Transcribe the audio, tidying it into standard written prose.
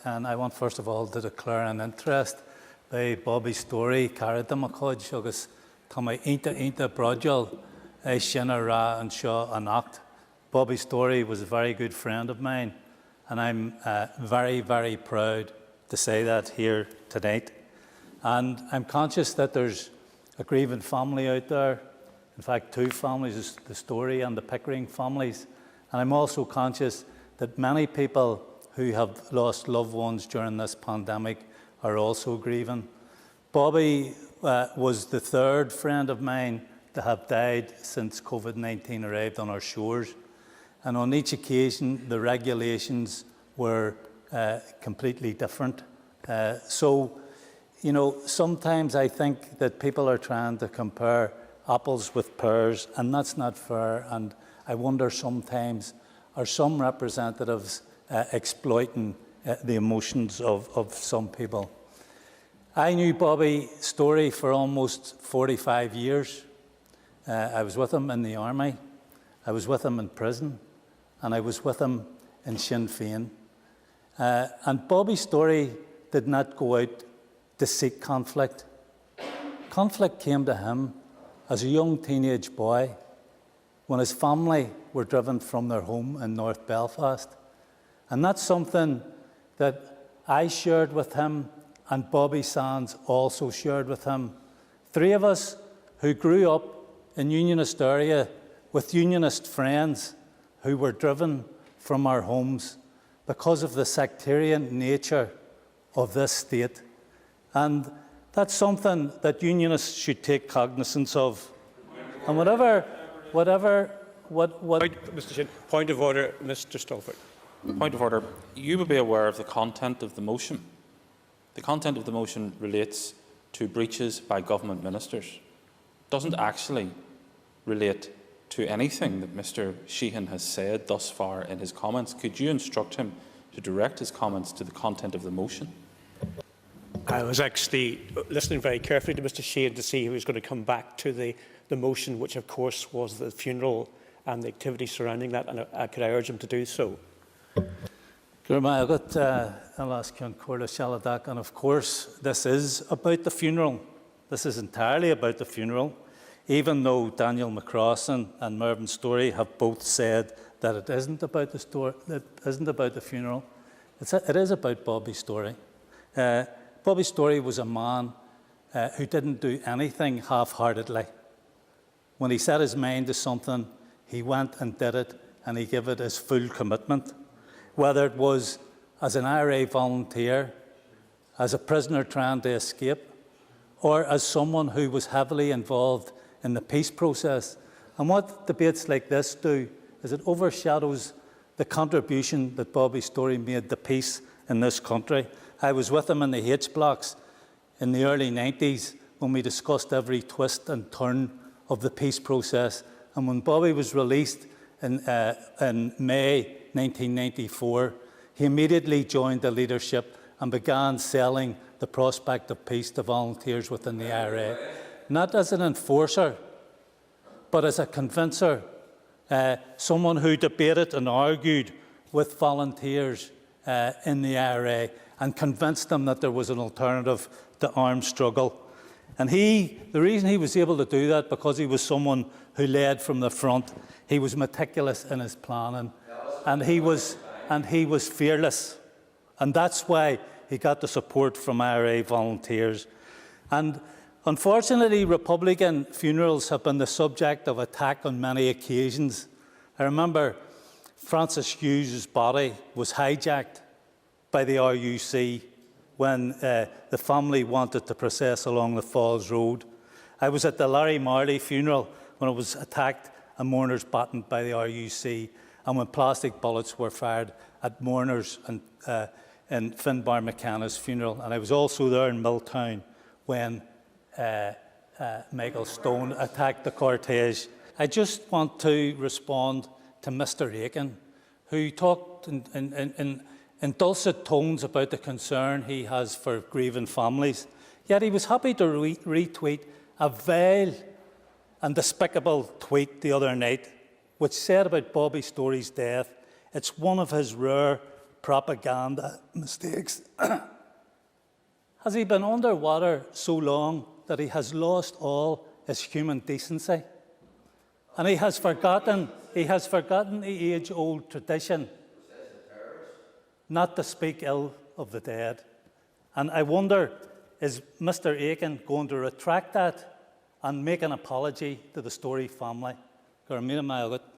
and I want first of all to declare an interest by Bobby Storey, carried the McCudge, agus Tommy Inta Brodgel, Shinna Ra and Shaw Anacht. Bobby Storey was a very good friend of mine, and I'm very, very proud to say that here tonight. And I'm conscious that there's a grieving family out there. In fact, two families, the Storey and the Pickering families. And I'm also conscious that many people who have lost loved ones during this pandemic are also grieving. Bobby was the third friend of mine to have died since COVID-19 arrived on our shores. And on each occasion, the regulations were completely different. So, you know, sometimes I think that people are trying to compare apples with pears, and that's not fair. And I wonder sometimes, are some representatives exploiting the emotions of some people? I knew Bobby Storey for almost 45 years. I was with him in the army, I was with him in prison, and I was with him in Sinn Féin. And Bobby Storey did not go out to seek conflict. Conflict came to him as a young teenage boy when his family were driven from their home in North Belfast. And that's something that I shared with him, and Bobby Sands also shared with him. Three of us who grew up in Unionist area with Unionist friends who were driven from our homes because of the sectarian nature of this state. And that's something that Unionists should take cognizance of. And whatever, Mr. Sheehan, point of order, Mr. Stalford. Point of order. You will be aware of the content of the motion. The content of the motion relates to breaches by government ministers. It doesn't actually relate to anything that Mr. Sheehan has said thus far in his comments. Could you instruct him to direct his comments to the content of the motion? I was actually listening very carefully to Mr. Sheehan to see who was going to come back to the motion, which of course was the funeral and the activity surrounding that, and could I urge him to do so? I've got Alaskan Corda Shaladak, and of course this is about the funeral. This is entirely about the funeral, even though Daniel McCrossan and Mervyn Storey have both said that it isn't about the story, it isn't about the funeral. It is about Bobby Storey. Bobby Storey was a man who didn't do anything half-heartedly. When he set his mind to something, he went and did it, and he gave it his full commitment. Whether it was as an IRA volunteer, as a prisoner trying to escape, or as someone who was heavily involved in the peace process. And what debates like this do is it overshadows the contribution that Bobby Storey made to peace in this country. I was with him in the H blocks in the early 90s when we discussed every twist and turn of the peace process. And when Bobby was released in May 1994, he immediately joined the leadership and began selling the prospect of peace to volunteers within the IRA, not as an enforcer, but as a convincer, someone who debated and argued with volunteers in the IRA and convinced them that there was an alternative to armed struggle. And the reason he was able to do that, because he was someone who led from the front. He was meticulous in his planning, and he was fearless. And that's why he got the support from IRA volunteers. And unfortunately, Republican funerals have been the subject of attack on many occasions. I remember Francis Hughes' body was hijacked by the RUC when the family wanted to process along the Falls Road. I was at the Larry Marley funeral when it was attacked and mourners battened by the RUC, and when plastic bullets were fired at mourners in Finbar McKenna's funeral. And I was also there in Milltown when Michael Stone attacked the cortege. I just want to respond to Mr. Aiken, who talked in dulcet tones about the concern he has for grieving families. Yet he was happy to retweet a vile and despicable tweet the other night, which said about Bobby Storey's death, "It's one of his rare propaganda mistakes. Has he been underwater so long that he has lost all his human decency? And he has forgotten the age-old tradition not to speak ill of the dead. And I wonder, is Mr. Aiken going to retract that and make an apology to the Storey family? Gur míle maith agat.